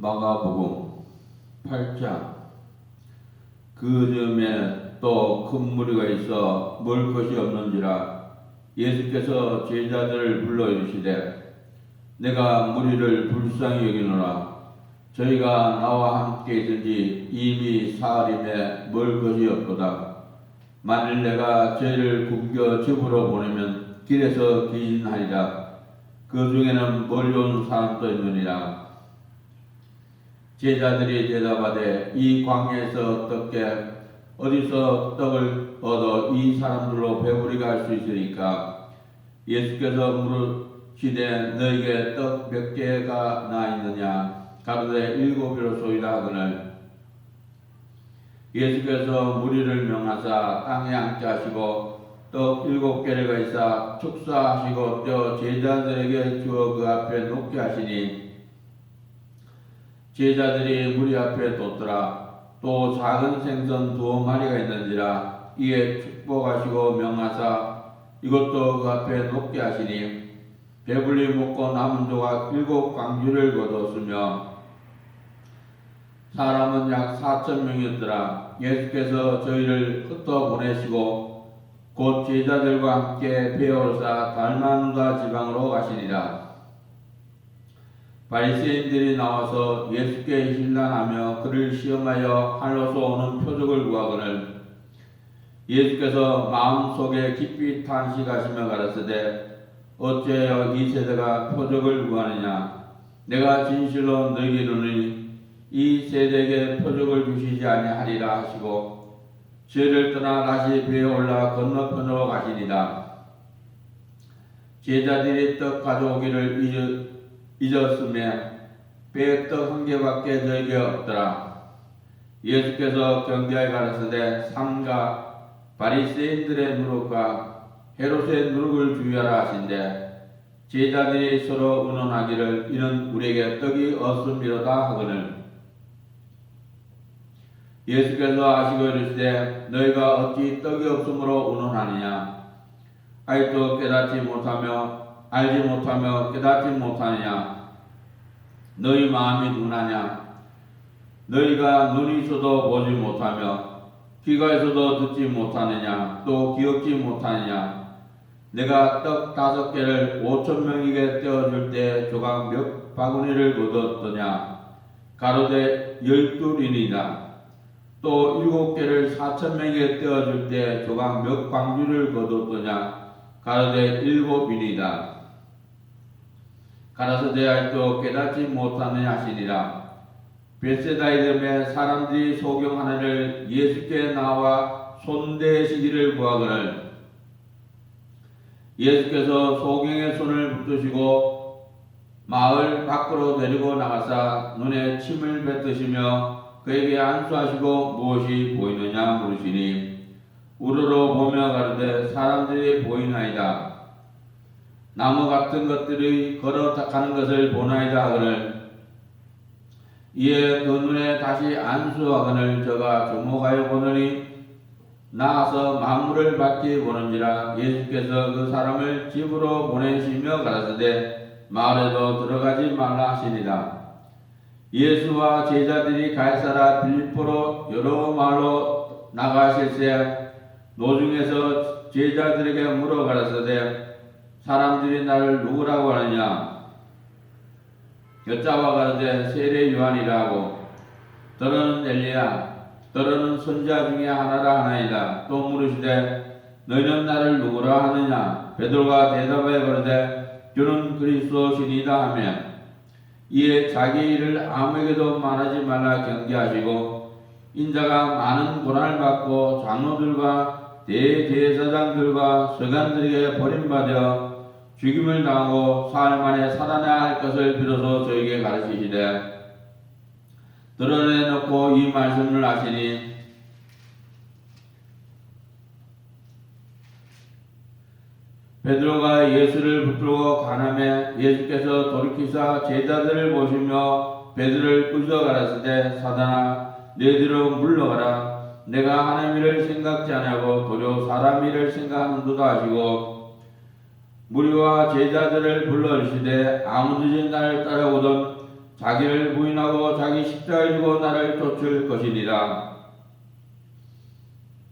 마가복음 8장. 그 즈음에 또 큰 무리가 있어 먹을 것이 없는지라 예수께서 제자들을 불러 이르시되 내가 무리를 불쌍히 여기노라. 저희가 나와 함께 있은지 이미 사흘임에 먹을 것이 없도다. 만일 내가 저희를 굶겨 집으로 보내면 길에서 기진하리라. 그 중에는 멀리 온 사람도 있느니라. 제자들이 대답하되 이 광야에서 어디서 떡을 얻어 이 사람들로 배부리게 할 수 있으리까? 예수께서 물으시되 너에게 떡 몇 개가 나 있느냐? 가로되 7이로소이다 하거늘 예수께서 무리를 명하사 땅에 앉게 하시고 떡 7개를 가지사 축사하시고 떼어 제자들에게 주어 그 앞에 놓게 하시니 제자들이 무리 앞에 뒀더라. 또 작은 생선 2마리가 있는지라. 이에 축복하시고 명하사 이것도 그 앞에 놓게 하시니 배불리 먹고 남은 조각 7광주를 거두었으며 사람은 약 4,000명이었더라. 예수께서 저희를 흩어 보내시고 곧 제자들과 함께 배에 오르사 달마누다 지방으로 가시니라. 바리새인들이 나와서 예수께 힐난하며 그를 시험하여 하늘로서 오는 표적을 구하거늘 예수께서 마음속에 깊이 탄식하시며 가라사대 어찌하여 이 세대가 표적을 구하느냐? 내가 진실로 너희에게 이르노니 이 세대에게 표적을 주시지 아니하리라 하시고 저희를 떠나 다시 배에 올라 건너편으로 가시니라. 제자들이 떡 가져오기를 잊었으며 배에 떡 1개밖에 저에게 없더라. 예수께서 경계하여 가라사대 삼가 바리새인들의 누룩과 헤롯의 누룩을 주의하라 하신대 제자들이 서로 의논하기를 이는 우리에게 떡이 없음이로다 하거늘 예수께서 아시고 이르시되 너희가 어찌 떡이 없음으로 의논하느냐? 아직도 깨닫지 못하며 알지 못하며 깨닫지 못하느냐? 너희 마음이 둔하냐? 너희가 눈이 있어도 보지 못하며 귀가 있어도 듣지 못하느냐? 또 기억지 못하느냐? 내가 떡 5개를 5,000명에게 떼어줄 때 조각 몇 바구니를 거두었더냐? 가로되 12이니이다. 또 7개를 4,000명에게 떼어줄 때 조각 몇 광주를 거두었더냐? 가로되 7이니이다. 가라사대 아직도 깨닫지 못하느냐 하시니라. 벳세다 이름에 사람들이 소경하느를 예수께 나와 손대시기를 구하거늘 예수께서 소경의 손을 붙드시고 마을 밖으로 데리고 나가사 눈에 침을 뱉으시며 그에게 안수하시고 무엇이 보이느냐 물으시니 우러러 보며 가로되 사람들이 보이나이다. 나무 같은 것들이 걸어가는 것을 보나이다 하거늘 이에 그 눈에 다시 안수하거늘 저가 주목하여 보느니 나아서 만물을 밝히 보는지라. 예수께서 그 사람을 집으로 보내시며 가라사대 마을에도 들어가지 말라 하시니라. 예수와 제자들이 갈사라 빌립보로 여러 마을로 나가실새 노중에서 제자들에게 물어 가라사대 사람들이 나를 누구라고 하느냐? 여짜와 가로되 세례 요한이라 하고 더러는 엘리야 더러는 선지자 중에 하나라 하나이다. 또 물으시되 너희는 나를 누구라 하느냐? 베드로가 대답하여 가로되 주는 그리스도시니이다 하며 이에 자기 일을 아무에게도 말하지 말라 경계하시고 인자가 많은 고난을 받고 장로들과 대제사장들과 서간들에게 버림받아 죽임을 당하고 사흘 만에 살아나야 할 것을 비로소 저에게 가르치시되 드러내놓고 이 말씀을 하시니 베드로가 예수를 붙들고 가나매 예수께서 돌이키사 제자들을 보시며 베드로를 꾸짖어 가라사대 사단아 내 뒤로 물러가라. 내가 하나님 일을 생각지 아니하고 도리어 사람 일을 생각하는도다 하시고 무리와 제자들을 불러 이르시되 아무든지 나를 따라오던 자기를 부인하고 자기 십자가를 지고 나를 쫓을 것이니라.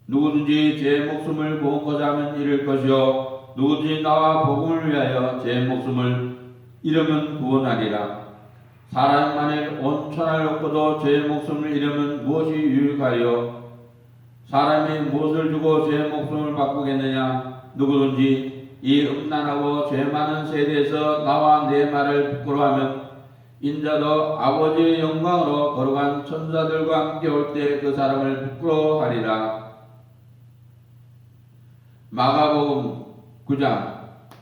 누구든지 제 목숨을 구원코자 하면 잃을 것이요 누구든지 나와 복음을 위하여 제 목숨을 잃으면 구원하리라. 사람이 만일 온 천하를 얻고도 제 목숨을 잃으면 무엇이 유익하리요? 사람이 무엇을 주고 제 목숨을 바꾸겠느냐? 누구든지 이 음란하고 죄 많은 세대에서 나와 내 말을 부끄러워하면 인자도 아버지의 영광으로 거룩한 천사들과 함께 올 때 그 사람을 부끄러워하리라. 마가복음 9장.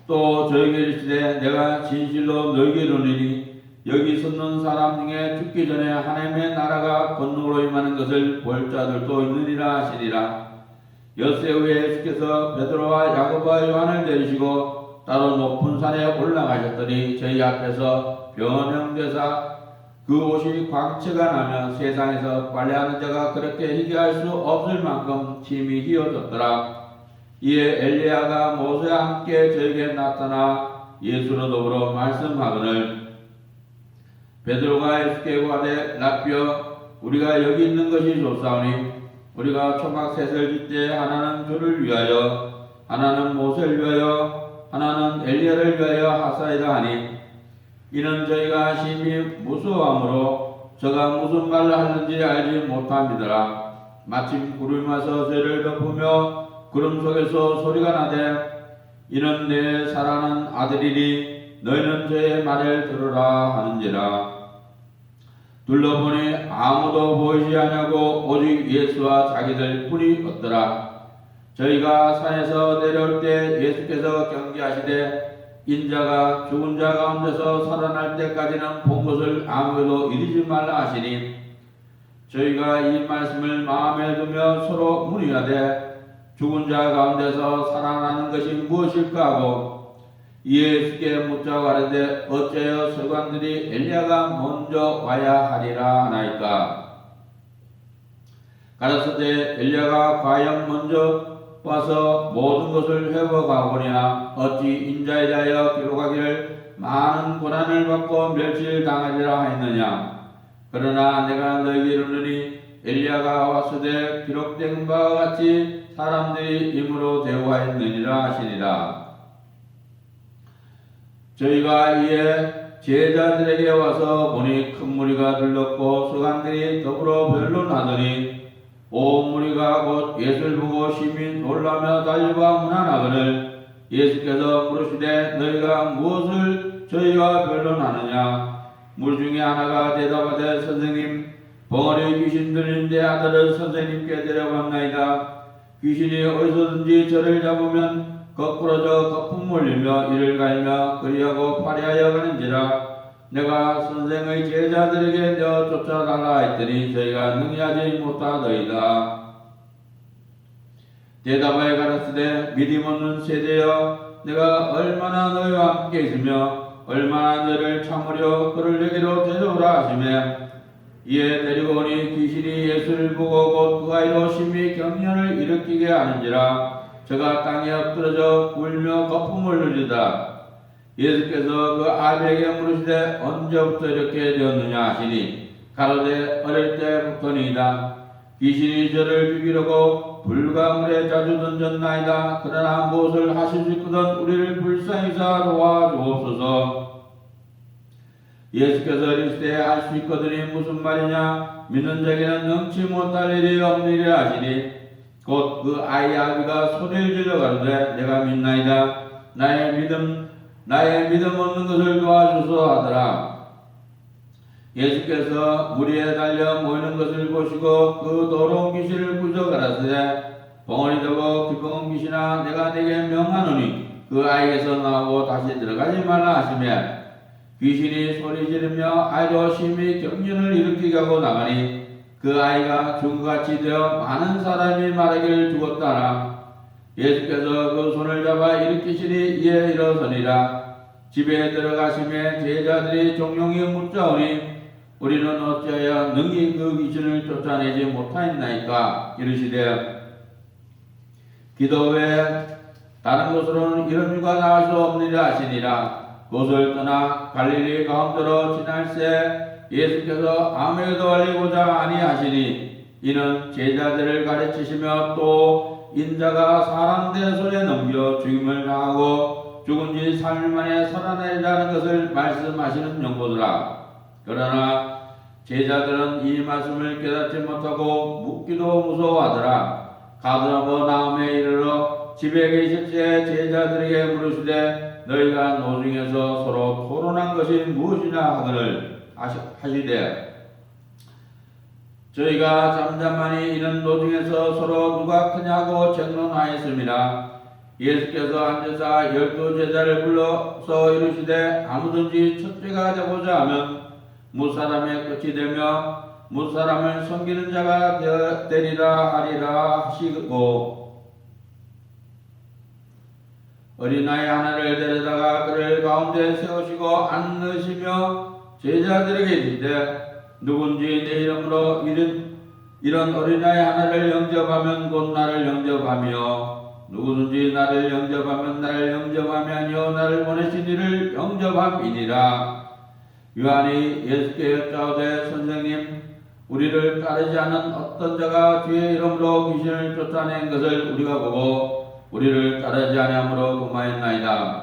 또 저에게 이르시되 내가 진실로 너희에게 이르노니 여기 섰는 사람 중에 죽기 전에 하나님의 나라가 권능으로 임하는 것을 볼 자들도 있느니라 하시니라. 엿새 후에 예수께서 베드로와 야고보와 요한을 데리시고 따로 높은 산에 올라가셨더니 저희 앞에서 변형되사 그 옷이 광채가 나며 세상에서 빨래하는 자가 그렇게 희귀할 수 없을 만큼 침이 휘어졌더라. 이에 엘리야가 모세와 함께 저에게 나타나 예수로 더불어 말씀하거늘 베드로가 예수께 구하되 라삐여 우리가 여기 있는 것이 좋사오니 우리가 초막셋을 짓때 하나는 주를 위하여 하나는 모세를 위하여 하나는 엘리야를 위하여 하사이다 하니 이는 저희가 심히 무서워하므로 저가 무슨 말을 하는지 알지 못합니다라. 마침 구름이 와서 저를 덮으며 구름 속에서 소리가 나되 이는 내 사랑하는 아들이니 너희는 저의 말을 들으라 하는지라. 둘러보니 아무도 보이지 아니하고 오직 예수와 자기들 뿐이 없더라. 저희가 산에서 내려올 때 예수께서 경계하시되 인자가 죽은 자 가운데서 살아날 때까지는 본 것을 아무에도 이르지 말라 하시니 저희가 이 말씀을 마음에 두며 서로 문의하되 죽은 자 가운데서 살아나는 것이 무엇일까 하고 예수께 묻자 가라되 어째여 서관들이 엘리야가 먼저 와야 하리라 하나이까. 가라사대 엘리야가 과연 먼저 와서 모든 것을 회복하고냐 어찌 인자에 대하여 기록하기를 많은 고난을 받고 멸실당하리라 하였느냐. 그러나 내가 너희에게 이르노니 엘리야가 왔으되 기록된 바와 같이 사람들이 임으로 대우하였느니라 하시니라. 저희가 이에 제자들에게 와서 보니 큰 무리가 들렀고 서간들이 더불어 변론하더니 온 무리가 곧 예수를 보고 심히 놀라며 달려와 문안하거늘 예수께서 물으시되 너희가 무엇을 저희와 변론하느냐. 물 중에 하나가 대답하되 선생님 벙어리 귀신 들린 내 아들을 선생님께 데려갔나이다. 귀신이 어디서든지 저를 잡으면 거꾸러져 거품 몰리며 이를 갈며 그리하고 파리하여 가는지라. 내가 선생의 제자들에게 내어 쫓아달라 했더니 저희가 능히하지 못하더이다. 대답하여 가라사대 믿음 없는 세대여 내가 얼마나 너희와 함께 있으며 얼마나 너를 참으려 그를 내게로 데려오라 하시매 이에 데리고 오니 귀신이 예수를 보고 곧 그 아이로 심히 경련을 일으키게 하는지라. 저가 땅에 엎드러져 울며 거품을 흘리다. 예수께서 그 아비에게 물으시되 언제부터 이렇게 되었느냐 하시니 가로되 어릴 때부터니이다. 귀신이 저를 죽이려고 불과 물에 자주 던졌나이다. 그러나 무엇을 하실 수 있거든 우리를 불쌍히사 도와주옵소서. 예수께서 이르시되 할 수 있거든이 무슨 말이냐. 믿는 자에게는 능치 못할 일이 없느니라 하시니 곧 그 아이 아비가 소리를 질러 가로되 내가 믿나이다. 나의 믿음 없는 것을 도와주소 하더라. 예수께서 무리에 달려 모이는 것을 보시고 그 더러운 귀신을 부져 가라사대 벙어리 되고 기뻐온 귀신아 내가 네게 명하노니 그 아이에서 나오고 다시 들어가지 말라 하시며 귀신이 소리 지르며 아이로 심히 경련을 일으키게 하고 나가니 그 아이가 죽음같이 되어 많은 사람이 말하기를 죽었다라. 예수께서 그 손을 잡아 일으키시니 이에 일어서니라. 집에 들어가시며 제자들이 종용이 묻자오니 우리는 어찌하여 능히 그 귀신을 쫓아내지 못하였나이까. 이르시되 기도 외에 다른 곳으로는 이런 유가 나올 수 없느니라 하시니라. 그곳을 떠나 갈릴리 가운데로 지날새 예수께서 아무에도 알리고자 아니하시니 이는 제자들을 가르치시며 또 인자가 사람들의 손에 넘겨 죽임을 당하고 죽은 지 3일 만에 살아나리라는 것을 말씀하시는 용도더라. 그러나 제자들은 이 말씀을 깨닫지 못하고 묻기도 무서워하더라. 가더나고 나음에 이르러 집에 계실 때 제자들에게 물으시되 너희가 노중에서 서로 토론한 것이 무엇이냐 하거늘 하시되 저희가 잠잠하니 이는 노중에서 서로 누가 크냐고争논하였습니다. 예수께서 앉으사 12 제자를 불러서 이르시되 아무든지 첫째가 되고자 하면 무사람의 끝이 되며 무사람을 섬기는 자가 되리라 하리라 하시고 어린아이 하나를 데려다가 그를 가운데 세우시고 앉으시며 제자들에게 이르시되 누군지 내 이름으로 이런 어린아이 하나를 영접하면 곧 나를 영접하며 누구든지 나를 영접하면 나를 영접함이 아니요 나를 보내신 이를 영접함이니라. 요한이 예수께 여짜오되 선생님 우리를 따르지 않은 어떤 자가 주의 이름으로 귀신을 쫓아낸 것을 우리가 보고 우리를 따르지 아니함으로 금하였나이다.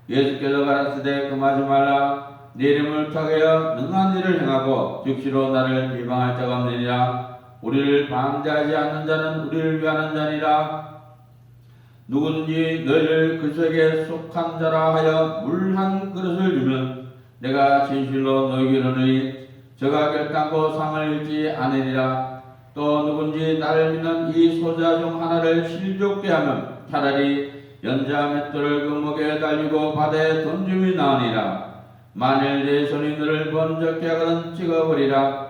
예수께서 가라사대 금하지 말라. 네 이름을 택하여 능한 일을 행하고 즉시로 나를 비방할 자가 없느니라. 우리를 반대하지 않는 자는 우리를 위하는 자니라. 누구든지 너희를 그에게 속한 자라 하여 물 한 그릇을 주면 내가 진실로 너희에게 이르노니 저가 결단코 상을 잃지 않으리라. 또 누군지 나를 믿는 이 소자 중 하나를 실족게 하면 차라리 연자 맷돌을 그 목에 달리고 바다에 던짐이 나으니라. 만일 내 손이 너를 번쩍게 하거든 찍어버리라.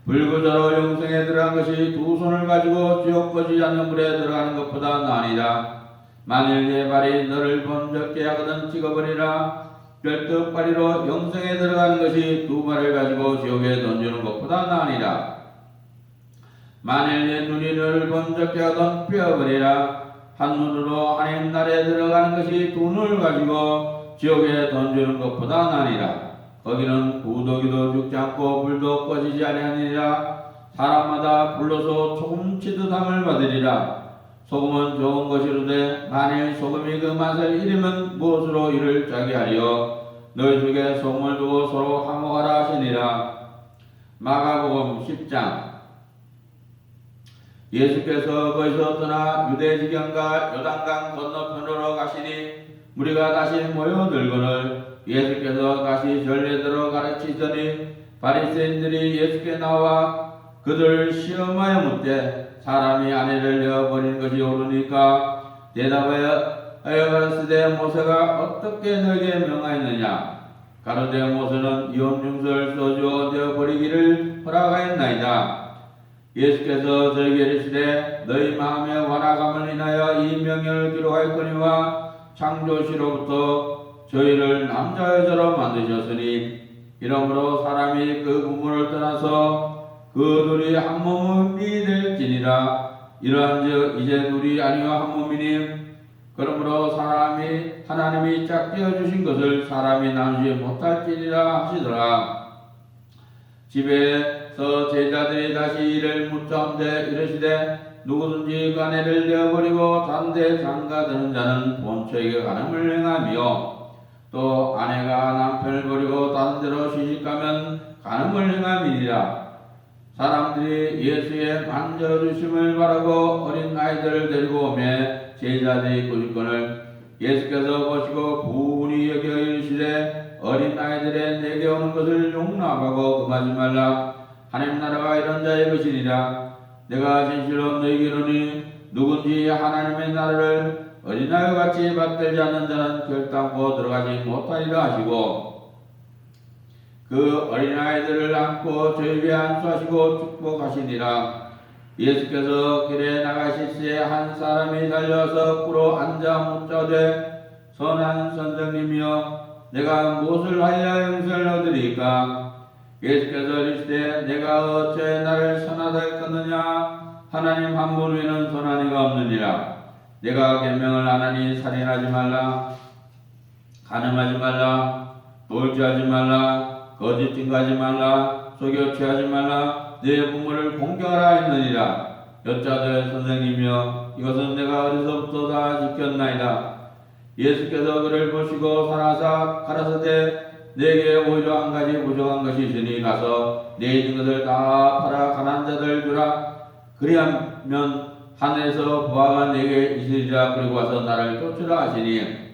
불구저로 영생에 들어간 것이 두 손을 가지고 지옥 꺼지지 않는 물에 들어가는 것보다 나으니라. 만일 내 발이 너를 번쩍게 하거든 찍어버리라. 별떡파리로 영생에 들어가는 것이 두 발을 가지고 지옥에 던지는 것보다 나으니라. 만일 내 눈이 너를 번쩍게 하거든 뼈버리라. 한 눈으로 하나님 나라에 들어가는 것이 두 눈을 가지고 지옥에 던지는 것보다 나으니라. 거기는 구더기도 죽지 않고 불도 꺼지지 아니하니라. 사람마다 불로서 조금치도 담을 받으리라. 소금은 좋은 것이로되 만일 소금이 그 맛을 잃으면 무엇으로 이를 짜게 하리요. 너희 중에 소금을 두고 서로 화목하라 하시니라. 마가복음 10장. 예수께서 거기서 떠나 유대 지경과 요단강 건너편으로 가시니 무리가 다시 모여들거늘 예수께서 다시 전례대로 가르치더니 바리새인들이 예수께 나와 그들을 시험하여 묻되 사람이 아내를 내어버리는 것이 옳으니까 대답하여 가라사대 모세가 어떻게 너에게 명하였느냐. 가로되 모세는 이혼 중설 소주어 되어버리기를 허락하였나이다. 예수께서 저에게 이르시되 너희 마음의 완악함을 인하여 이 명령을 기록하였거니와 창조시로부터 저희를 남자 여자로 만드셨으니 이러므로 사람이 그 부모를 떠나서 그 둘이 한 몸이 될지니라. 이러한즉 이제 둘이 아니요 한 몸이니 그러므로 사람이 하나님이 짝지어 주신 것을 사람이 나누지 못할지니라 하시더라. 집에서 제자들이 다시 이를 묻자온데 이르시되 누구든지 그 아내를 내어버리고 다른 데 장가드는 자는 본처에게 간음을 행하며 또 아내가 남편을 버리고 다른 데로 시집가면 간음을 행함이니라. 사람들이 예수의 만져주심을 바라고 어린 아이들을 데리고 오매 제자들이 꾸짖거늘 예수께서 보시고 부은히 여겨 이르시되 어린 아이들의 내게 오는 것을 용납하고 금하지 말라. 하나님 나라가 이런 자의 것이니라. 내가 진실로 너희에게 이르노니 누군지 하나님의 나라를 어린아이와 같이 받들지 않는 자는 결단코 들어가지 못하리라 하시고 그 어린아이들을 안고 저에게 안수하시고 축복하시니라. 예수께서 길에 나가실 때 한 사람이 달려와서 꿇어 앉아 묻자되 선한 선생님이여 내가 무엇을 하여야 영생을 얻으리까. 예수께서 이르시되 내가 어찌 나를 선하다 했겠느냐. 하나님 한 분 외에는 선한 이가 없느니라. 내가 계명을 안 하니 살인하지 말라, 간음하지 말라, 돌주하지 말라, 거짓 증거하지 말라. 속여 취하지 말라. 내 부모를 공경하라 했느니라. 여짜되 선생님이여 이것은 내가 어려서부터 다 지켰나이다. 예수께서 그를 보시고 살아사 가라사대 내게 오히려 한 가지 부족한 것이 있으니 가서 내 있는 것을 다 팔아 가난한 자들 주라. 그리하면 하늘에서 부하가 내게 있으리라. 그리고 와서 나를 쫓으라 하시니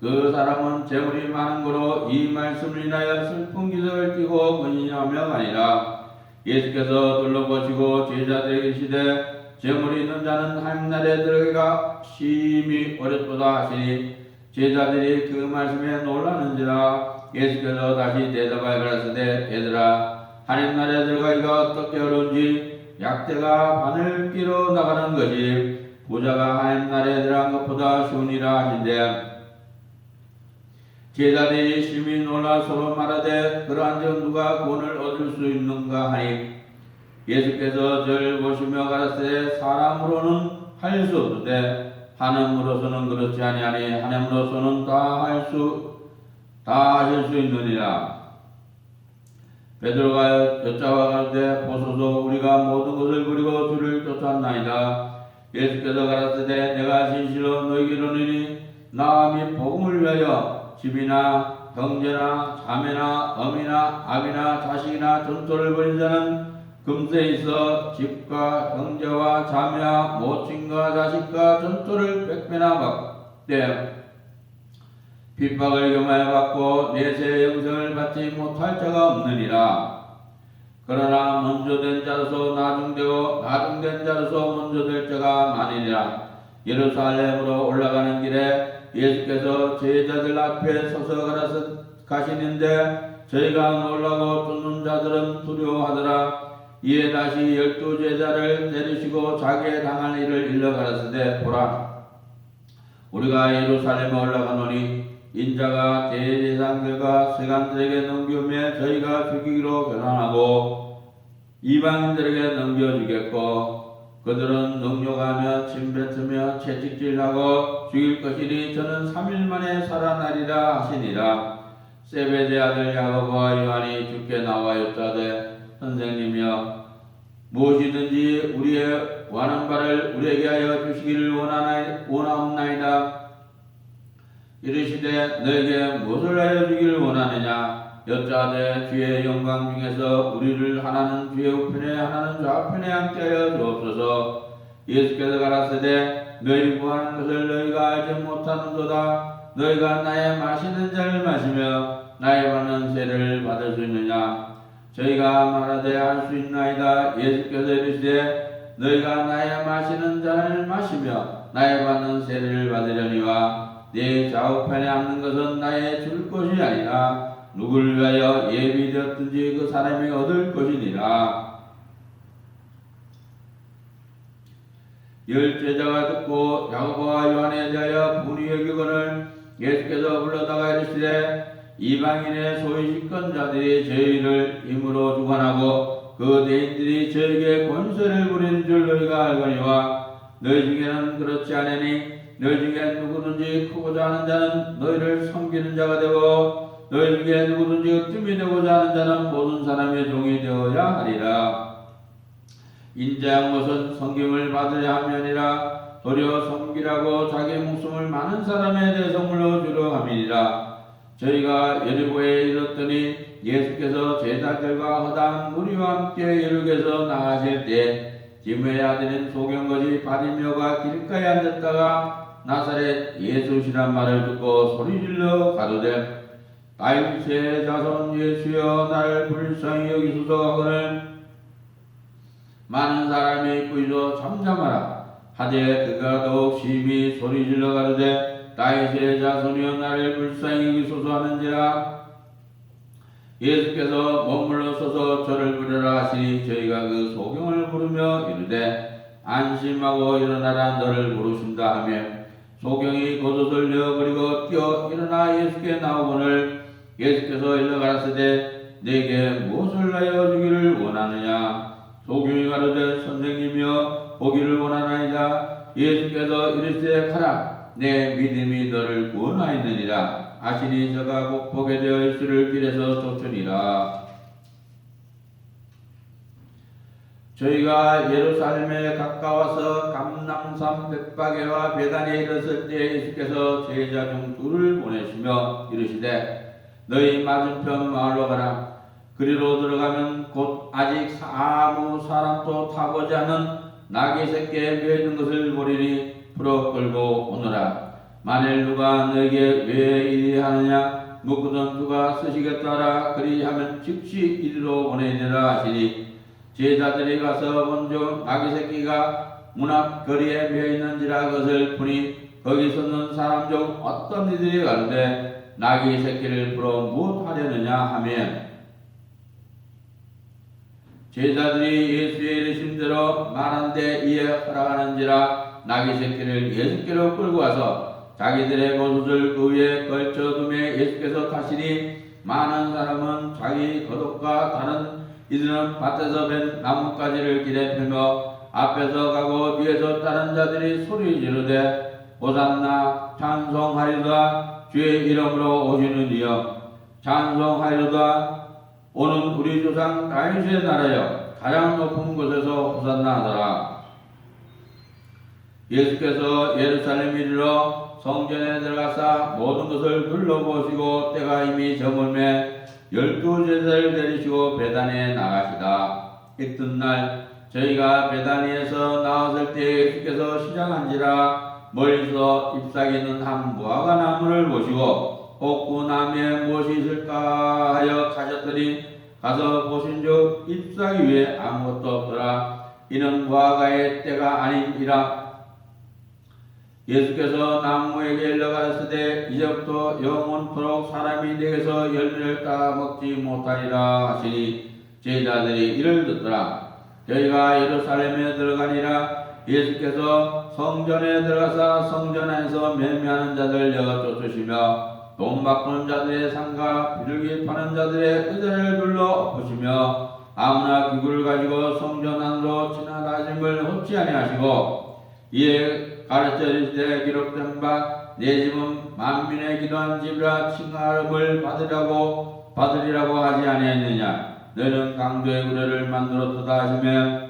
그 사람은 재물이 많은 거로 이 말씀을 인하여 슬픈 기색을 띠고 근심하며 가니라. 예수께서 둘러보시고 제자들에게 이르시되 재물이 있는 자는 하나님나라에 들어가기가 심히 어렵도다 하시니 제자들이 그 말씀에 놀라는지라. 예수께서 다시 대답하여 가라사대 얘들아 하나님나라에 들어가기가 어떻게 어려운지 약대가 바늘 끼러 나가는 것이 부자가 하나님나라에 들어간 것보다 쉬우니라 하신대. 제자들이 심히 놀라 서로 말하되 그러한 즉 누가 구원을 얻을 수 있는가 하니 예수께서 저를 보시며 가라사대 사람으로는 할 수 없으되 하나님으로서는 그렇지 아니하니 하나님으로서는 다 하실 수 있느니라. 베드로가 여짜와 가라사대 보소서 우리가 모든 것을 버리고 주를 쫓았나이다. 예수께서 가라사대 내가 진실로 너희에게 이르노니 나 및 복음을 위하여 집이나 형제나 자매나 어미나 아비나 자식이나 전토를 벌인 자는 금세 있어 집과 형제와 자매와 모친과 자식과 전토를 100배나 받되 핍박을 겸하여 받고 내세 영생을 받지 못할 자가 없느니라. 그러나 먼저 된 자로서 나중되고 나중된 자로서 먼저 될 자가 많으니라. 예루살렘으로 올라가는 길에 예수께서 제자들 앞에 서서 가시는데 저희가 놀라고 쫓는 자들은 두려워하더라. 이에 다시 12제자를 데리시고 자기의 당할 일을 일러 가라사대 보라 우리가 예루살렘에 올라가노니 인자가 대제사장들과 세관들에게 넘기우며 저희가 죽이기로 결단하고 이방인들에게 넘겨주겠고 그들은 능욕하며 침뱉으며 채찍질하고 죽일 것이니 저는 3일 만에 살아나리라 하시니라. 세베대 아들 야고보와 요한이 주께 나와 여짜되 선생님이여 무엇이든지 우리의 원하는 바를 우리에게 하여 주시기를 원하옵나이다. 이르시되 너에게 무엇을 하여 주기를 원하느냐 여짜되 주의 영광 중에서 우리를 하나는 주의 우편에 하나는 좌편에 앉게 하여 주옵소서. 예수께서 가라사대 너희 구하는 것을 너희가 알지 못하는도다. 너희가 나의 마시는 잔을 마시며 나의 받는 세를 받을 수 있느냐. 저희가 말하되 할 수 있나이다. 예수께서 이르시되 너희가 나의 마시는 잔을 마시며 나의 받는 세를 받으려니와 내 좌우편에 앉는 것은 나의 줄 것이 아니라 누구를 위하여 예비되었든지 그 사람이 얻을 것이니라. 열 제자가 듣고 야고보와 요한에 대하여 분이 여기거늘 예수께서 불러다가 이르시되 이방인의 소유시권자들이 저희를 힘으로 주관하고 그 대인들이 저에게 권세를 부리는 줄 너희가 알거니와 너희 중에는 그렇지 않으니 너희 중에 누구든지 크고자 하는 자는 너희를 섬기는 자가 되고 너희 중에 누구든지 으뜸이 되고자 하는 자는 모든 사람의 종이 되어야 하리라. 인자한 것은 섬김을 받으려 함이니라. 도리어 섬기라고 자기 목숨을 많은 사람에 대해서 물려주려 함이니라. 저희가 여리고에 이르렀더니 예수께서 제자들과 허당 무리와 함께 예루에서 나가실 때 디모의 아들인 소경거지 바디메오가 길가에 앉았다가 나사렛 예수시란 말을 듣고 소리질러 가로되 다윗의 자손 예수여 나를 불쌍히 여기소서 하거늘 많은 사람이 보이도 잠잠하라 하되 그가 더욱 심히 소리질러 가로되 다윗의 자손이여 나를 불쌍히 여기소서 하는지라. 예수께서 머물러 서서 저를 부르라 하시니 저희가 그 소경을 부르며 이르되 안심하고 일어나라 너를 부르신다 하며 소경이 겉옷을 내어버리고 뛰어 일어나 예수께 나오거늘 예수께서 일러 가라사대 내게 무엇을 하여 주기를 원하느냐. 소경이 가로되 선생님이여 보기를 원하나이다. 예수께서 이르시되 가라 내 믿음이 너를 구원하였느니라. 아시니 저가 곧 보게 되어 예수를 길에서 쫓으니라. 저희가 예루살렘에 가까워서 감람산 벳바게와 베다니에 이르렀을 때 예수께서 제자 중 둘을 보내시며 이르시되 너희 맞은편 마을로 가라. 그리로 들어가면 곧 아직 아무 사람도 타보지 않은 나귀 새끼에 매이는 것을 보리니 풀어 끌고 오너라. 만일 누가 너에게 왜 이리 하느냐 묻거든 누가 쓰시겠다라 그리하면 즉시 이리로 보내니라 하시니 제자들이 가서 먼저 나귀 새끼가 문 앞 거리에 매어 있는지라 그것을 보니 거기 섰는 사람 중 어떤 이들이 가는데 나귀 새끼를 풀어 무엇하려느냐 하면 제자들이 예수의 이르심대로 말한데 이에 허락하는지라 나귀 새끼를 예수께로 끌고 와서 자기들의 겉옷을 그 위에 걸쳐두매 예수께서 타시니 많은 사람은 자기 겉옷과 다른 이들은 밭에서 벤 나뭇가지를 길에 펴며 앞에서 가고 뒤에서 다른 자들이 소리 지르되 호산나 찬송하리로다 주의 이름으로 오시는 이여 찬송하리로다 오는 우리 조상 다윗의 나라여 가장 높은 곳에서 호산나 하더라. 예수께서 예루살렘에 이르러 성전에 들어가사 모든 것을 둘러보시고 때가 이미 저물매 12제자를 데리시고 베다니에 나가시다. 이튿날 저희가 베다니에서 나왔을 때 예수께서 시장한지라 멀리서 잎사귀 있는 한 무화과 나무를 보시고 옥구 나무에 무엇이 있을까 하여 가셨더니 가서 보신즉 잎사귀 위에 아무것도 없더라. 이는 무화과의 때가 아니니라. 예수께서 나무에게 일러 가라사대 이제부터 영원토록 사람이 내게서 열매를 따먹지 못하리라 하시니 제자들이 이를 듣더라. 저희가 예루살렘에 들어가니라. 예수께서 성전에 들어가사 성전 안에서 매매하는 자들 여 쫓으시며 돈 바꾸는 자들의 상과 비둘기 파는 자들의 의자를 둘러 엎으시며 아무나 기구를 가지고 성전 안으로 지나가심을 헛지 아니하시고 이에 가르쳐 이르시되 기록된 바 내 집은 만민의 기도한 집이라 칭함을 받으리라고 하지 아니하였느냐. 너는 강도의 우레를 만들었도다 하시며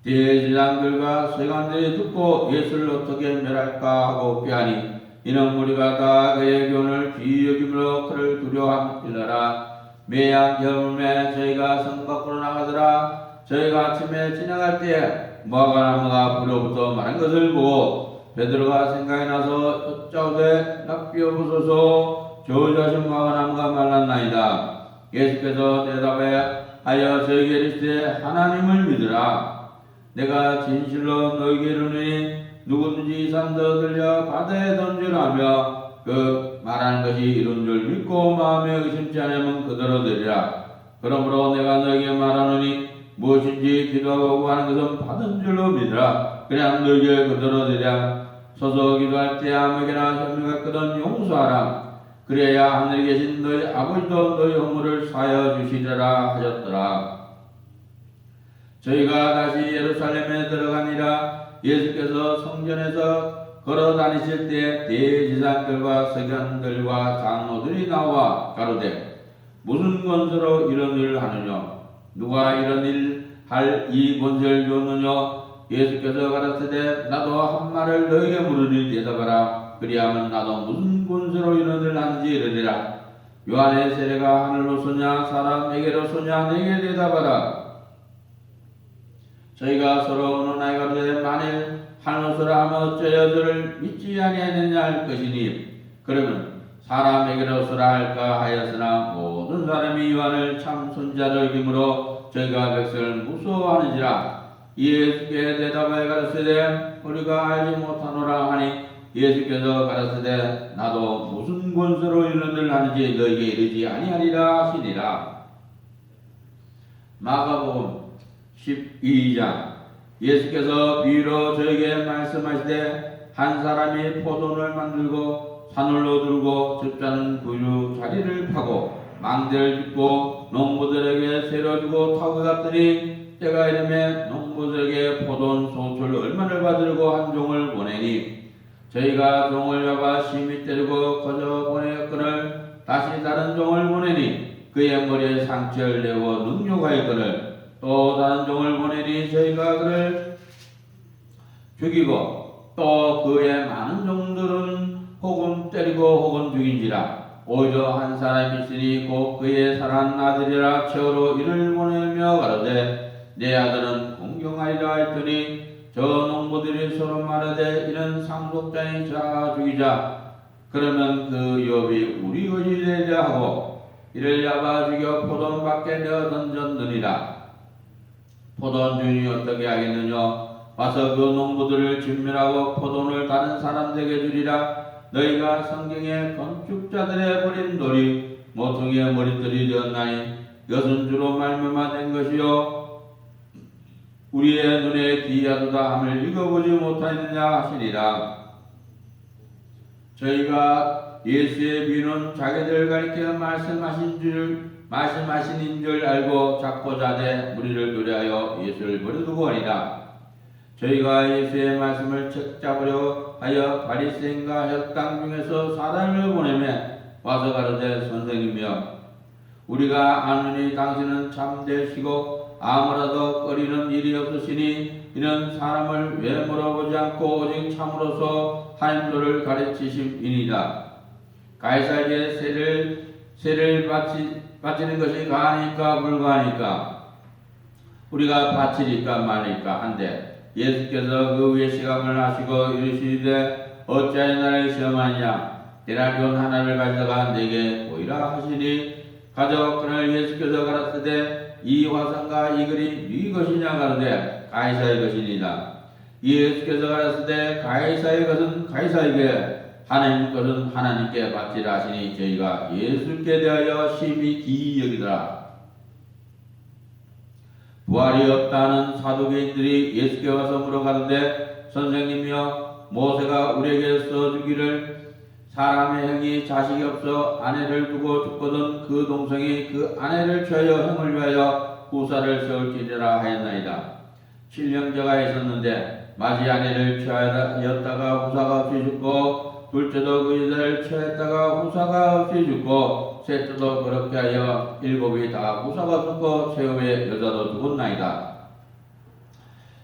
대제사장들과 서기관들이 듣고 예수를 어떻게 멸할까 하고 꾀하니 이는 우리가 다 그의 교훈을 귀히 여김으로 그를 두려워함이더라. 매양 여름에 저희가 성 밖으로 나가더라. 저희가 아침에 지나갈 때 무화과나무가 불로부터 마른 것을 보고 베드로가 생각이 나서 여짜오되 납비옵소서 저자신 무화과나무가 말랐나이다. 예수께서 대답하여 저에게 이르시되 하나님을 믿으라. 내가 진실로 너에게 이르노니 누구든지 이 산도 들려 바다에 던지라며 그 말하는 것이 이룬 줄 믿고 마음에 의심치 않으면 그대로 되리라. 그러므로 내가 너에게 말하노니 무엇인지 기도하고 구하는 것은 받은 줄로 믿으라. 그냥 너에게 그대로 되랴. 서서 기도할 때 아무에게나 협력했거든 용서하라. 그래야 하늘에 계신 너희 아버지도 너희 허물을 사하여 주시리라 하셨더라. 저희가 다시 예루살렘에 들어가니라. 예수께서 성전에서 걸어 다니실 때 대제사장들과 서기관들과 장로들이 나와 가로되 무슨 권세로 이런 일을 하느냐. 누가 이런 일 할 이 권세를 줬느냐. 예수께서 가라사대 나도 한 말을 너에게 물으니 대답하라. 그리하면 나도 무슨 권세로 이런 일을 하는지 이르리라. 요한의 세례가 하늘로 쏘냐 사람에게로 쏘냐 내게 대답하라. 저희가 서로 논하여 가로되 만일 하늘로서라 하면 어찌하여 저를 믿지 아니하느냐 할 것이니 그러면 사람에게로서라 할까 하였으나 모든 사람이 요한을 참 선지자로 여김으로 저희가 백성을 무서워하는지라. 예수께 대답하여 가라사대 우리가 알지 못하노라 하니 예수께서 가라사대 나도 무슨 권세로 이런 일을 하는지 너에게 이르지 아니하리라 하시니라. 마가복음 12장. 예수께서 비유로 저에게 말씀하시되 한 사람이 포도원을 만들고 산울로 들고 집자는 구유 자리를 파고 망대를 짓고 농부들에게 세로 주고 타고 갔더니 때가 이르매 농부들에게 포도원 소출 얼마를 받으려고 한 종을 보내니 저희가 종을 잡아 심히 때리고 거저 보내었거늘 다시 다른 종을 보내니 그의 머리에 상처를 내고 능욕하였거늘 또 다른 종을 보내니 저희가 그를 죽이고 또 그의 많은 종들은 혹은 때리고 혹은 죽인지라 오히려 한 사람이 있으니 곧 그의 사랑하는 아들이라 최후로 이를 보내며 가로되 내 아들은 공경하리라 했더니 저 농부들이 서로 말하되 이는 상속자니 자 죽이자 그러면 그 욥이 우리 것이 되자 하고 이를 잡아 죽여 포도원 밖에 내어 던졌느니라. 포도원 주인이 어떻게 하겠느냐 와서 그 농부들을 진멸하고 포도원을 다른 사람들에게 주리라. 너희가 성경에 건축자들의 버린 돌이 모퉁이의 머리털이 되었나니 이것은 주로 말미암아 된 것이요 우리의 눈에 기이하도다 함을 읽어보지 못하느냐 하시니라. 저희가 예수의 비유는 자기들 가리켜 말씀하신 줄 알고 잡고 자되 무리를 노래하여 예수를 버려두고 하니라. 저희가 예수의 말씀을 책잡으려 하여 바리새인과 혈당 중에서 사람을 보내매 와서 가로되 선생님이여 우리가 아느니 당신은 참되시고 아무라도 꺼리는 일이 없으시니 이는 사람을 왜 물어보지 않고 오직 참으로서 하나님도를 가르치심이니이다. 가이사에게 세를 바치는 것이 가하니까 불가하니까 우리가 바치리까 말리까 한데 예수께서 그 위에 시감을 하시고 이르시되 어찌하여 나를 시험하느냐 데나리온 하나를 가져다가 내게 보이라 하시니 가져오거늘 예수께서 가라사대 이 화상과 이 글이 네 것이냐 가로되 가이사의 것이니이다. 예수께서 가라사대 가이사의 것은 가이사에게 하나님 것은 하나님께 바치라 하시니 저희가 예수께 대하여 심히 기이 여기더라. 부활이 없다는 사두개인들이 예수께 와서 물어가는데 선생님이여 모세가 우리에게 써주기를 사람의 형이 자식이 없어 아내를 두고 죽거든 그 동생이 그 아내를 취하여 형을 위하여 후사를 세울지니라 하였나이다. 칠형제가 있었는데 맞이 아내를 취하였다가 후사가 없이 죽고 둘째도 그 여자를 취하였다가 후사가 없이 죽고 셋째도 그렇게 하여 일곱이 다 후사가 죽고 최후의 여자도 죽었나이다.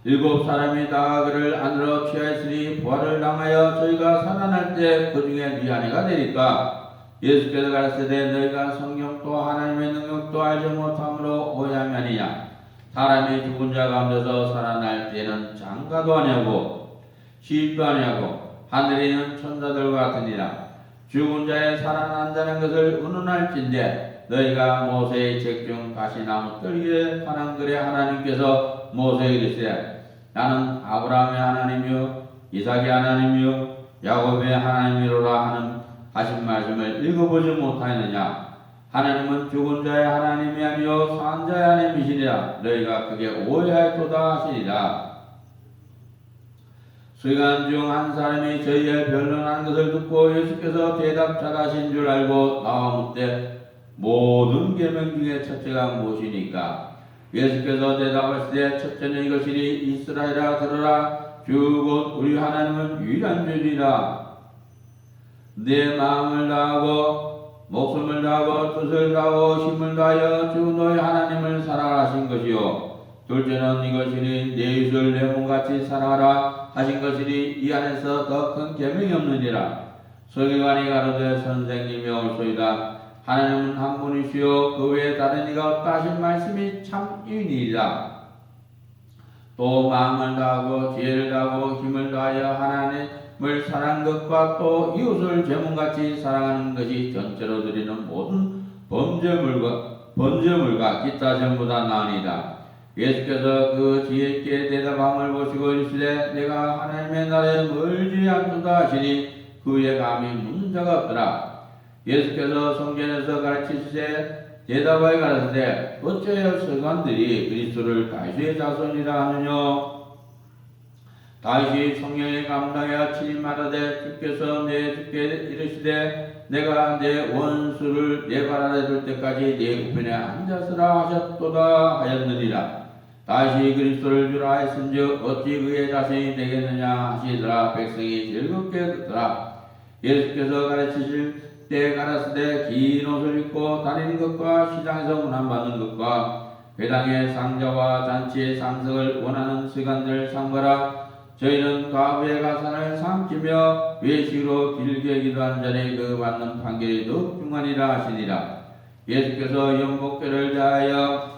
일곱 사람이 다 그를 안으로 취하였으니 부활을 당하여 저희가 살아날 때 그 중에 네 아내가 되리까. 예수께서 가르치되 너희가 성령도 하나님의 능력도 알지 못함으로 오해하면이냐. 사람이 죽은 자 가운데서 살아날 때는 장가도 아니하고 시집도 아니하고 하늘에 있는 천사들과 같으니라. 죽은 자의 살아난다는 것을 의논할진대 너희가 모세의 책 중 가시나무 뜰 위에 관한 글에 하나님께서 모세에게 이르시되 나는 아브라함의 하나님이요 이삭의 하나님이요 야곱의 하나님이로라 하신 말씀을 읽어보지 못하였느냐. 하나님은 죽은 자의 하나님이 아니요 산 자의 하나님이시니라. 너희가 그게 오해하였도다 하시니라. 수간 중 한 사람이 저희의 변론하는 것을 듣고 예수께서 대답 잘하신 줄 알고 나와 묻되 모든 계명 중에 첫째가 무엇이니까? 예수께서 대답하시되 첫째는 이것이니 이스라엘아 들으라. 주 곧 우리 하나님은 유일한 주니라. 내 마음을 다하고 목숨을 다하고 뜻을 다하고 힘을 다하여 주 너희 하나님을 사랑하신 것이요. 둘째는 이것이니 내 이웃을 내 몸같이 사랑하라 하신 것이니 이 안에서 더 큰 계명이 없느니라. 서기관이 가로되 선생님이 옳소이다. 하나님은 한 분이시요 그 외에 다른 이가 없다 하신 말씀이 참이니이다. 또 마음을 다하고 지혜를 다하고 힘을 다하여 하나님을 사랑하는 것과 또 이웃을 제 몸같이 사랑하는 것이 전체로 드리는 모든 범죄물과 기타 전부 다 나으니이다. 예수께서 그 지혜 있게 대답함을 보시고 이르시되 내가 하나님의 나라에 멀지 않도다 하시니 그에 감히 묻는 자가 없더라. 예수께서 성전에서 가르치시되 대답하여 가라사대 어찌하여 서기관들이 그리스도를 다윗의 자손이라 하느냐. 다윗이 성령에 감당하여 친히 말하되 주께서 내 주께 이르시되 내가 내 원수를 내 발 아래 둘 때까지 내 우편에 앉았으라 하셨도다 하였느니라. 다시 그리스도를 주라 하였은즉 어찌 그의 자신이 되겠느냐 하시더라. 백성이 즐겁게 듣더라. 예수께서 가르치실 때 가라사대 긴 옷을 입고 다니는 것과 시장에서 문안받는 것과 회당의 상자와 잔치의 상석을 원하는 시간들 삼가라. 저희는 과부의 가산을 삼키며 외식으로 길게 기도한 자니 그 받는 판결이 더욱 중하니라 하시니라. 예수께서 연복궤를 대하여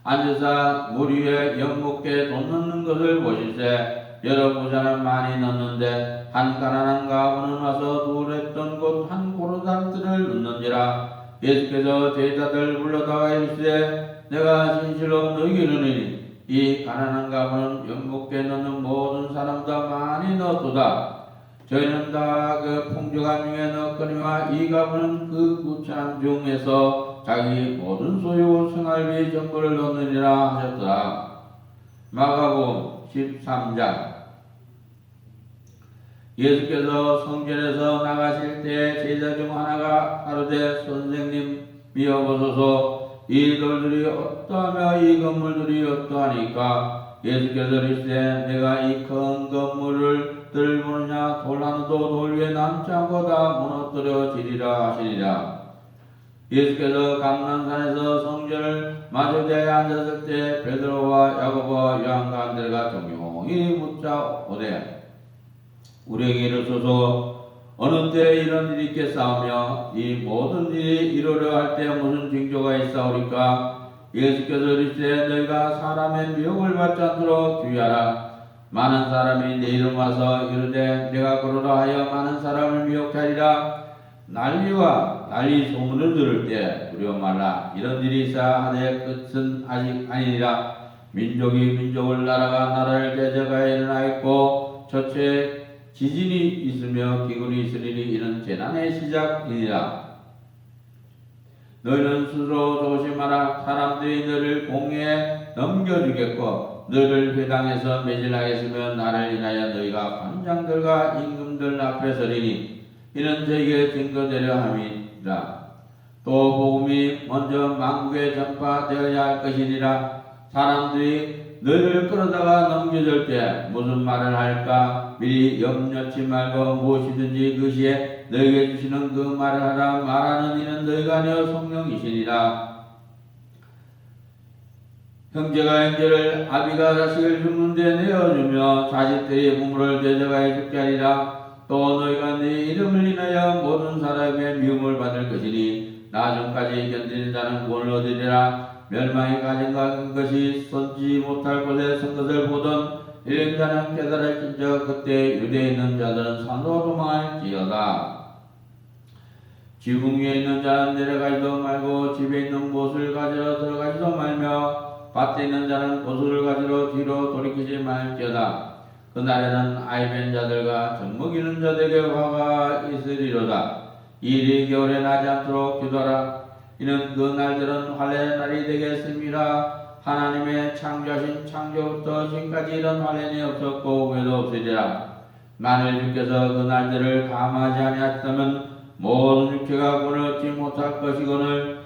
앉으사 물 위에 연복궤 돈 넣는 것을 보실세 여러 부자는 많이 넣는데 한 가난한 가부는 와서 두랬던 곳 한 고르단들을 넣는지라. 예수께서 제자들 불러다가 이르시되 내가 진실로 너희에게 이르노니 이 가난한 가부는 연복궤 넣는 모든 사람보다 많이 넣었도다. 저희는 다 그 풍족한 중에 넣었거니와 이 가부는 그 구찬 중에서 자기 모든 소유 생활비 전부를 넣느니라 하셨더라. 마가복음 13장. 예수께서 성전에서 나가실 때 제자 중 하나가 가로되 선생님 미어보소서 이 돌들이 어떠하며 이 건물들이 어떠하니까. 예수께서 이르시되 내가 이 큰 건물을 보느냐 돌 하나도 돌 위에 남지 않고 다 무너뜨려지리라 하시니라. 예수께서 감난산에서 성전을 마주대에 앉았을 때 베드로와 야고보와 요한과 안드레가 조용히 묻자 오되 우리에게 이르소서 어느 때 이런 일이 있겠사오며 이 모든 일이 이루려 할 때 무슨 징조가 있사오리까. 예수께서 이르시되 너희가 사람의 미혹을 받지 않도록 주의하라. 많은 사람이 내 이름 와서 이르되 내가 그러라 하여 많은 사람을 미혹케 하리라. 난리와 난리 소문을 들을 때 두려워 말라. 이런 일이 있어야 하되 끝은 아직 아니니라. 민족이 민족을 나라가 나라를 대적하여 일어나 있고 저체 지진이 있으며 기근이 있으리니 이는 재난의 시작이니라. 너희는 스스로 조심하라. 사람들이 너를 공회에 넘겨주겠고 너를 회당에서 매질하겠으며 나를 인하여 너희가 관장들과 임금들 앞에 서리니 이는 저에게 증거되려 함이라. 또 복음이 먼저 만국에 전파되어야 할 것이니라. 사람들이 너희를 끌어다가 넘겨줄 때 무슨 말을 할까 미리 염려치 말고 무엇이든지 그 시에 너희에게 주시는 그 말을 하라. 말하는 이는 너희가 아니여 성령이시니라. 형제가 형제를 아비가 자식을 죽는데 내어주며 자식들이 부모를 대적하여 죽게 하리라. 또 너희가 네 이름을 인하여 모든 사람의 미움을 받을 것이니 나중까지 견디는 자는 구원을 얻으리라. 멸망이 가진 것이 쏟지 못할 곳에 선 것을 보던 일행 자는 깨달을진저 그때 유대에 있는 자들은 산으로 도망할지어다. 지붕 위에 있는 자는 내려가지도 말고 집에 있는 못을 가지러 들어가지도 말며 밭에 있는 자는 고수를 가지러 뒤로 돌이키지 말지어다. 그날에는 아이벤 자들과 젖먹이는 자들에게 화가 있으리로다. 이 일이 겨울에 나지 않도록 기도하라. 이는 그 날들은 환난의 날이 되겠습니다. 하나님의 창조하신 창조부터 지금까지 이런 환난이 없었고 후에도 없으리라. 만일 주께서 그 날들을 감하지 아니하셨다면 모든 육체가 구원을 얻지 못할 것이거늘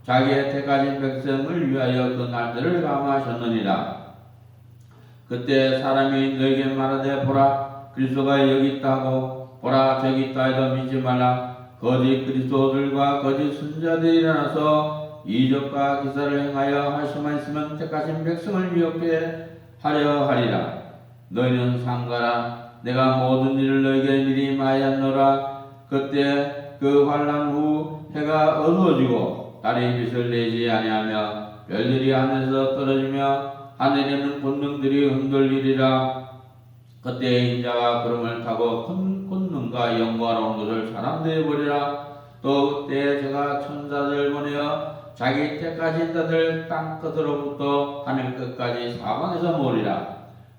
자기의 택하신 백성을 위하여 그 날들을 감하셨느니라. 그때 사람이 너에게 말하되 보라 그리스도가 여기 있다 하고 보라 저기 있다 해도 믿지 말라. 거짓 그리스도들과 거짓 선지자들이 일어나서 이적과 기사를 행하여 할 수만 있으면 택하신 백성을 미혹게 하려 하리라. 너희는 상가라. 내가 모든 일을 너에게 미리 말하였노라. 그때 그 환난 후 해가 어두워지고 달이 빛을 내지 아니하며 별들이 하늘에서 떨어지며 하늘에 있는 권능들이 흔들리리라. 그때 인자가 구름을 타고 큰 권능과 영광으로 온 것을 사람들이 보리라. 또 그때 제가 천사들 보내어 자기 택하신 자들 땅 끝으로부터 하늘 끝까지 사방에서 모으리라.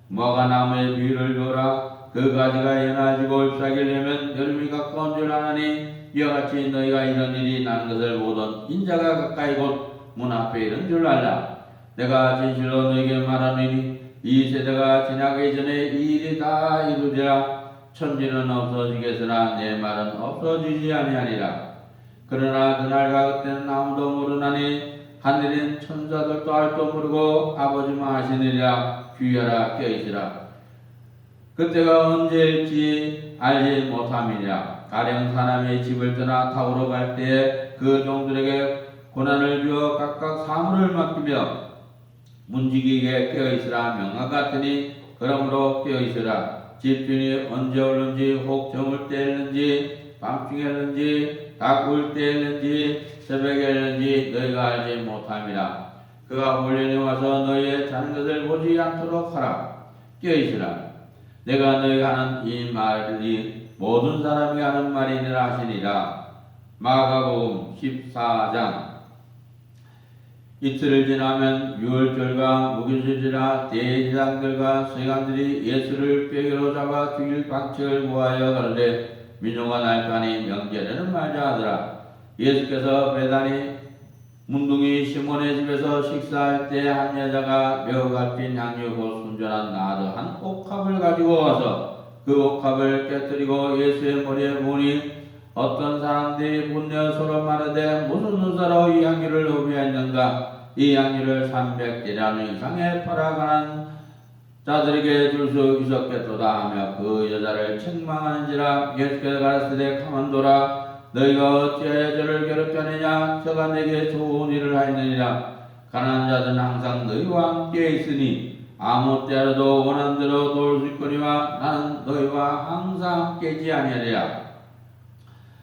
무화과 나무의 비유를 보라. 그 가지가 연하지고 잎사귀려면 여름이 가까운 줄 아나니 이와 같이 너희가 이런 일이 나는 것을 보던 인자가 가까이 곧 문 앞에 이른 줄 알라. 내가 진실로 너희에게 말하노니 이 세대가 지나가기 전에 이 일이 다 이루리라. 천지는 없어지겠으나 내 말은 없어지지 아니하리라. 그러나 그날과 그때는 아무도 모르나니 하늘인 천사들도 알도 모르고 아버지만 하시느니라. 주의하라 깨어있으라. 그때가 언제일지 알지 못함이니라. 가령 사람의 집을 떠나 타오러 갈 때에 그 종들에게 고난을 주어 각각 사물을 맡기며 문지기게 깨어있으라 명하 같으니 그러므로 깨어있으라. 집주인이 언제 오는지 혹 저물 때였는지 밤중이었는지 닭울 때였는지 새벽이었는지 너희가 알지 못함이라. 그가 훈련에 와서 너희의 자는 것을 보지 않도록 하라. 깨어있으라. 내가 너희가 하는 이 말이 모든 사람이 하는 말이니라 하시니라. 마가복음 14장. 이틀을 지나면 유월절과 무교절이라 대제사장들과 서기관들이 예수를 꾀로 잡아 죽일 방책을 구하여 가르되 민요가 날까니 명절에는 말자 하더라. 예수께서 베다니 문둥이 시몬의 집에서 식사할 때 한 여자가 매우 값진 향유 곧 순전한 나드 한 옥합을 가지고 와서 그 옥합을 깨뜨리고 예수의 머리에 부으니 어떤 사람들이 분내어 서로 말하되 무슨 은사로 이 향유를 후비했는가. 이 향유를 300대량 이상에 팔아가는 자들에게 줄 수 있었겠도다 하며 그 여자를 책망하는지라. 예수께서 가라사대 가만둬라. 너희가 어찌하여 저를 괴롭게 하느냐. 저가 내게 좋은 일을 하였느니라. 가난한 자들은 항상 너희와 함께 있으니 아무 때라도 원하는 대로 도울 수 있거니와 나는 너희와 항상 함께 있지 아니하리라.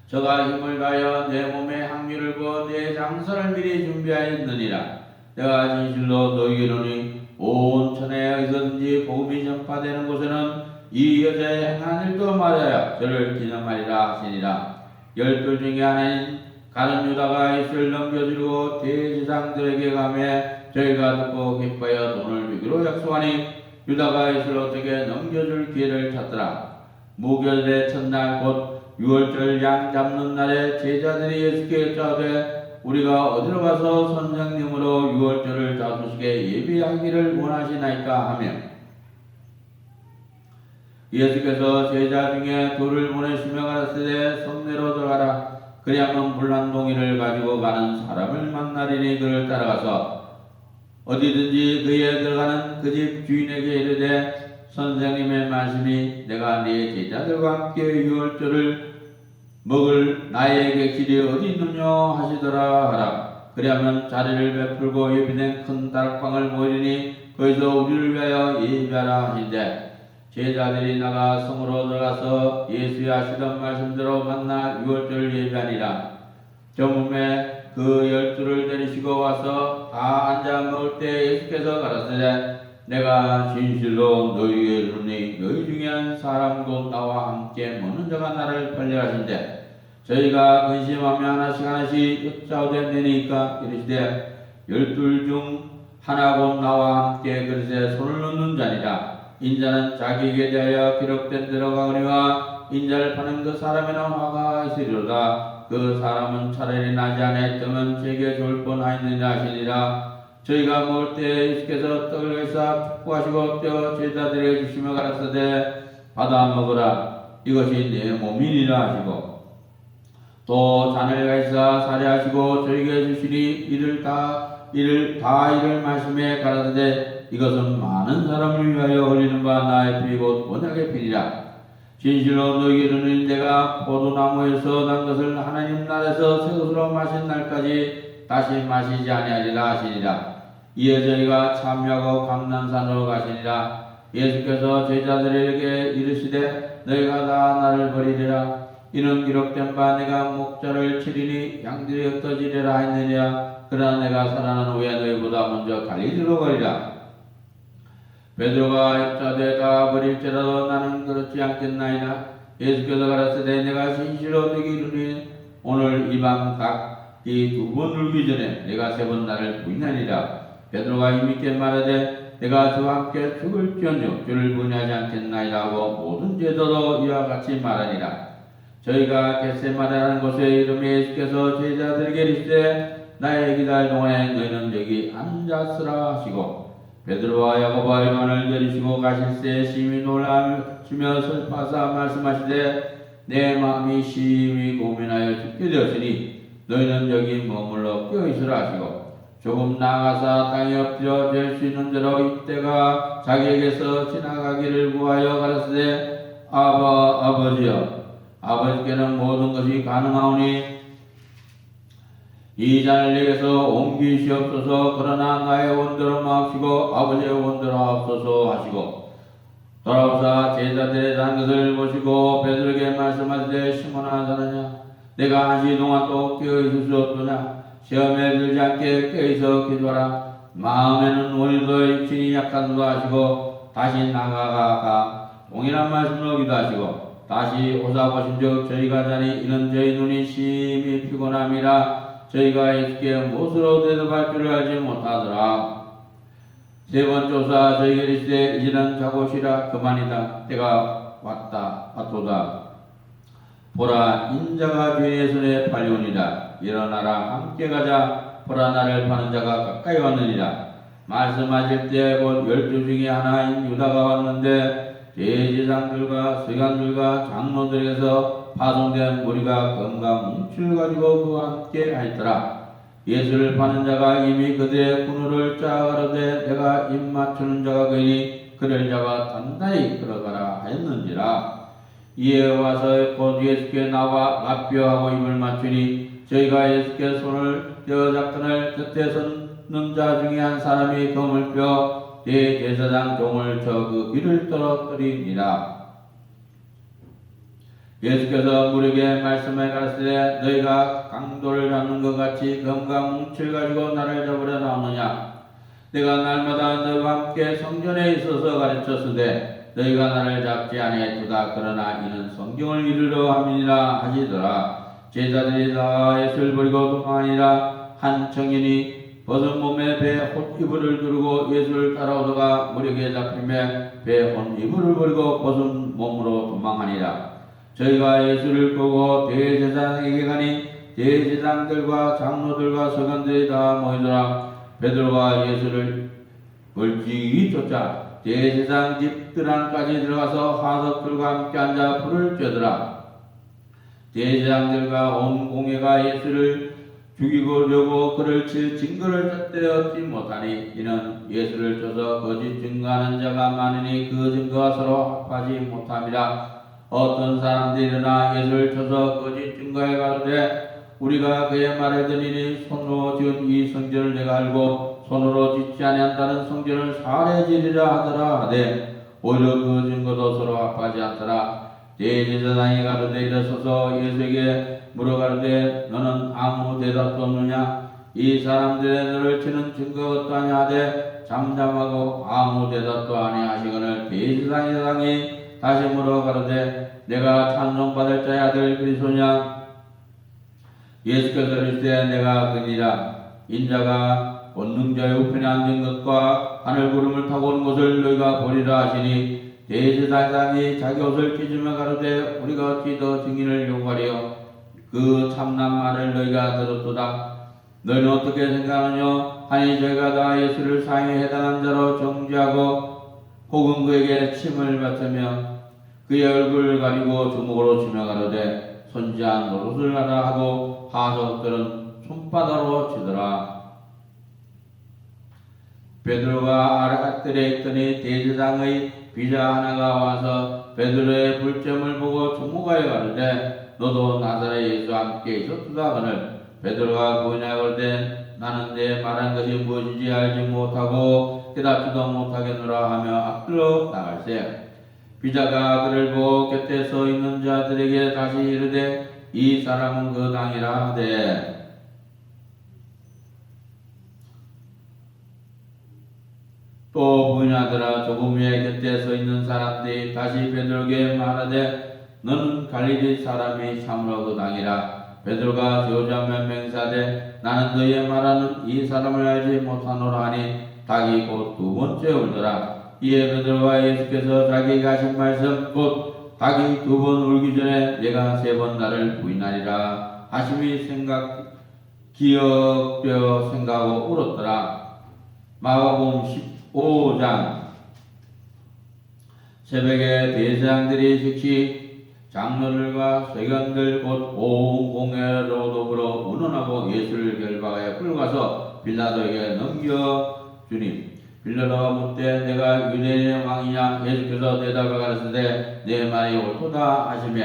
저가 힘을 가하여 내 몸에 향유를 부어 내 장사를 미리 준비하였느니라. 내가 진실로 너희에게 이르노니 온 천하에 어디서든지 복음이 전파되는 곳에는 이 여자의 행한 일도 말하여 저를 기념하리라 하시니라. 12 중에 하나인 가룟 유다가 예수를 넘겨주고 대제사장들에게 가며 저희가 듣고 기뻐하여 돈을 주기로 약속하니 유다가 예수를 어떻게 넘겨줄 기회를 찾더라. 무교절의 첫날 곧 유월절 양 잡는 날에 제자들이 예수께 여짜오되 우리가 어디로 가서 선생님으로 유월절을 잡으시게 예비하기를 원하시나이까 하며 예수께서 제자 중에 둘을 보내시며 가라사대 성내로 들어가라. 그리하면 불난 동이를 가지고 가는 사람을 만나리니 그를 따라가서 어디든지 그에 들어가는 그 집 주인에게 이르되 선생님의 말씀이 내가 네 제자들과 함께 유월절을 먹을 나의 객실이 어디 있느냐 하시더라 하라. 그리하면 자리를 베풀고 예비된 큰 다락방을 모이리니 거기서 우리를 위하여 예비하라 하시되 제자들이 나가 성으로 들어가서 예수의 하시던 말씀대로 만나 유월절을 예비하니라. 저물매 그 12를 데리시고 와서 다 앉아 먹을 때 예수께서 가라사대 내가 진실로 너희에게 이르노니 너희 중에 한 사람도 나와 함께 먹는 자가 나를 편리하신데 저희가 근심하며 하나씩 여짜오되 내니까 이르시되 12 중 하나 곧 나와 함께 그릇에 손을 넣는 자니라. 인자는 자기에게 대하여 기록된 대로 가거니와 인자를 파는 그 사람에는 화가 있으리로다. 그 사람은 차라리 나지 아니하였다면 제게 좋을 뻔하였느냐 하시니라. 저희가 먹을 때 예수께서 떡을 회사 축복하시고 떼어 제자들에게 주시며 가라사대 받아 먹으라. 이것이 내 몸이니라 하시고 또 잔을 가지사 살해하시고 저희에게 주시니 이를 말씀에 가라사대 이것은 많은 사람을 위하여 흘리는 바 나의 피 곧 언약의 피니라. 진실로 너희에게 이르노니 내가 포도나무에서 난 것을 하나님 나라에서 새 것으로 마신 날까지 다시 마시지 아니하리라 하시니라. 이에 저희가 참여하고 감난산으로 가시니라. 예수께서 제자들에게 이르시되 너희가 다 나를 버리리라. 이는 기록된 바 내가 목자를 치리니 양들이 흩어지리라 했느니라. 그러나 내가 살아난 후에 너희보다 먼저 갈릴리로 가리라. 베드로가 여짜되 다 버릴지라도 나는 그렇지 않겠나이다. 예수께서 가라사대 내가 진실로 너희에게 이르노니 오늘 이 밤 각기 2번 울기 전에 내가 3번 나를 부인하리라. 베드로가 힘있게 말하되 내가 저와 함께 죽을지언정 주를 부인하지 않겠나이다 하고 모든 제자도 이와 같이 말하니라. 저희가 겟세마네라는 곳에 이름에 예수께서 제자들에게 이르시되 나의 기다릴 동안에 너희는 여기 앉았으라 하시고 베드로와 야고보와 요한을 데리시고 가실새 심히 놀라시며 슬퍼하사 말씀하시되 내 마음이 심히 고민하여 죽게 되었으니 너희는 여기 머물러 깨어있으라 하시고 조금 나아가사 땅에 엎드려 될 수 있는 대로 이때가 자기에게서 지나가기를 구하여 가라사대 아버지여 아버지께는 모든 것이 가능하오니 이 잔을 내게서 옮기시옵소서. 그러나 나의 원대로 마옵시고 아버지의 원대로 하옵소서 하시고 돌아오사 제자들의 자는 것을 보시고 베드로에게 말씀하시되 시몬아 자느냐 내가 한시 동안 또 깨어있을 수 없더냐 시험에 들지 않게 깨어있어 기도하라. 마음에는 오늘도 육신이 약하도다 하시고 다시 나가가 동일한 말씀으로 기도하시고 다시 오사 보신즉 저희가 자니 이는 저희 눈이 심히 피곤함이라 저희가 예수께 무엇으로 대답할 줄을 알지 못하더라. 세 번째 오사 저희가 이르시되 이제는 자고 쉬라 그만이다. 때가 왔도다. 보라 인자가 주의 손에 팔려오니라. 일어나라 함께 가자. 보라 나를 파는 자가 가까이 왔느니라. 말씀하실 때 곧 12 중에 하나인 유다가 왔는데 대제사장들과 서기관들과 장로들에게서 파송된 무리가 금과 뭉치를 가지고 그와 함께 하였더라. 예수를 파는 자가 이미 그들의 군우를 짜가로되 내가 입 맞추는 자가 그이니 그를 잡아 단단히 끌어가라 하였는지라. 이에 와서 곧 예수께 나와 맞벼하고 입을 맞추니 저희가 예수께 손을 떼어 잡거늘 곁에 섰는 자 중에 한 사람이 검을 펴 대제사장 종을 쳐 그 귀를 떨어뜨리니라. 예수께서 무리에게 말씀해 가라사대 너희가 강도를 잡는 것 같이 검과 뭉치를 가지고 나를 잡으려 나오느냐. 내가 날마다 너희와 함께 성전에 있어서 가르쳤으되 너희가 나를 잡지 아니했도다. 그러나 이는 성경을 이루려 함이니라 하시더라. 제자들이 다 예수를 버리고 도망하니라. 한 청년이 벗은 몸에 배 헛이불을 두르고 예수를 따라오다가 무리에게 잡히며 배 헛이불을 버리고 벗은 몸으로 도망하니라. 저희가 예수를 보고 대제사장에게 가니 대제사장들과 장로들과 서기관들이 다 모이더라. 베드로가 예수를 멀찍이 쫓아 대제사장 집 안까지 들어가서 하석들과 함께 앉아 불을 쬐더라. 대제사장들과 온 공회가 예수를 죽이려고 그를 칠 증거를 잣대 얻지 못하니 이는 예수를 쳐서 거짓 증거하는 자가 많으니 그 증거가 서로 합하지 못함이라. 어떤 사람들이 일어나 예수를 쳐서 거짓 증거해 가로되 우리가 그의 말을 듣으니 손으로 지은 이 성전을 내가 알고 손으로 짓지 아니한다는 성전을 살해지리라 하더라 하되 오히려 그 증거도 서로 합하지 않더라. 대제사장이 가로되 일어서서 예수에게 물어가로되 너는 아무 대답도 없느냐. 이 사람들의 너를 치는 증거가 어떠하냐 하되 잠잠하고 아무 대답도 아니하시거늘 대제사장이 다시 물어가로되 내가 찬송받을 자의 아들 그리스도냐. 예수께서 이르시되 내가 그니라. 인자가 권능자의 우편에 앉은 것과 하늘 구름을 타고 오는 것을 너희가 보리라 하시니 대제사장이 자기 옷을 찢으며 가로되 우리가 어찌 더 증인을 요구하리요. 그 참난 말을 너희가 들었도다. 너희는 어떻게 생각하느냐. 하니 저희가 다 예수를 사형에 해당한 자로 정죄하고 혹은 그에게 침을 받으며 그의 얼굴을 가리고 주먹으로 치며 가로되 선지한 노릇을 하라 하고 하석들은 손바닥으로 치더라. 베드로가 아랫뜰에 있더니 대제사장의 비자 하나가 와서 베드로의 불점을 보고 주목하여 가로되 너도 나사렛 예수와 함께 있었도다 하거늘 베드로가 그분에게 가로되 나는 내 말한 것이 무엇인지 알지 못하고 깨닫지도 못하겠노라 하며 앞으로 나갈새 비자가 그를 보고 곁에 서 있는 자들에게 다시 이르되 이 사람은 그 당이라 하되 또 부인하더라. 조금 후에 곁에 서 있는 사람들이 다시 베드로에게 말하되 너는 갈릴리 사람이 참으로 그 당이라. 베드로가 저주하며 맹세하되 나는 너희의 말하는 이 사람을 알지 못하노라 하니 닭이 곧 두 번째 울더라. 이에 베드로와 예수께서 자기에게 하신 말씀 곧 닭이 두 번 울기 전에 내가 세 번 나를 부인하리라 하심이 기억되어 생각하고 울었더라. 마가복음 15장 새벽에 대제사장들이 즉시 장로들과 서기관들 곧 온 공회로 더불어 운운하고 예수를 결박하여 끌고 가서 빌라도에게 넘겨주니 빌라도가 묻되 내가 유대인의 왕이냐? 예수께서 대답하여 가르치되 내 말이 옳도다 하시며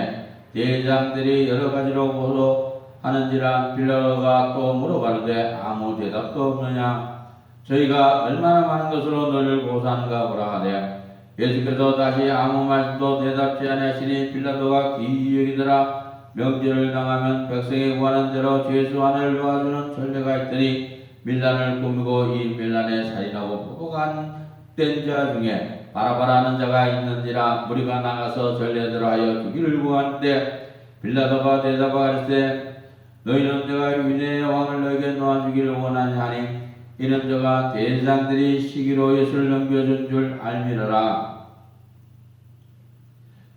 대장들이 여러 가지로 고소하는지라 빌라도가 또 물어가르되 아무 대답도 없느냐? 저희가 얼마나 많은 것으로 너를 고소하는가 보라 하되 예수께서 다시 아무 말씀도 대답지 아니하시니 빌라도가 기이 여기더라. 명절을 당하면 백성이 구하는 대로 죄수환을 놓아주는 전례가 있더니 밀란을 꾸미고 이 밀란에 살인하고 포도간 된 자 중에 바라바라는 자가 있는지라 무리가 나가서 전례대로 하여 주기를 구하는데 빌라도가 대답하되 너희는 내가 유대인의 왕을 너에게 놓아주기를 원하니 하니 이는 저가 대장들이 시기로 예수를 넘겨준 줄 알미러라.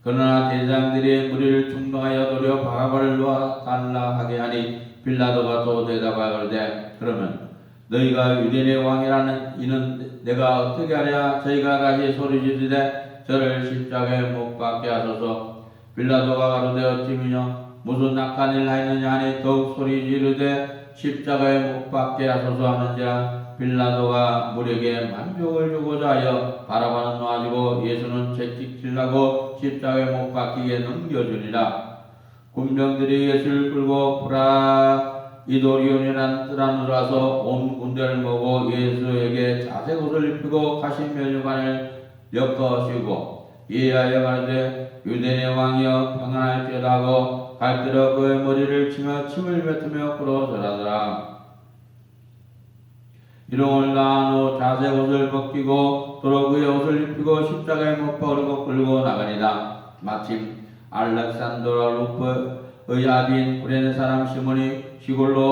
그러나 대장들이 무리를 충동하여 도리어 바라바를 놓아달라 하게 하니 빌라도가 또 대답하여 그러되 그러면 너희가 유대인의 왕이라는 이는 내가 어떻게 하랴? 저희가 다시 소리 지르되 저를 십자가에 못 박게 하소서. 빌라도가 가로되 어찌미뇨 무슨 악한 일 하였느냐 하니 더욱 소리 지르되 십자가에 못 박게 하소서 하는지라. 빌라도가 무리에게 만족을 주고자 하여 바라바는 놓아지고 예수는 채찍질라고 십자가에 못 박히게 넘겨주니라. 군병들이 예수를 끌고 브라이도리온이라는 뜰 안으로 와서 온 군대를 모으고 예수에게 자색 옷을 입히고 가신 면류관을 엮어 씌우고 이에하여 가르되 유대인의 왕이여 평안할지어다 하고 갈대로 그의 머리를 치며 침을 뱉으며 꿇어 절하더라. 이름을 다한 후 자색 옷을 벗기고 도로 그의 옷을 입히고 십자가에 못 박으려고 끌고 나가니라. 마침 알렉산드로 루프의 아비인 구레네 사람 시몬이 시골로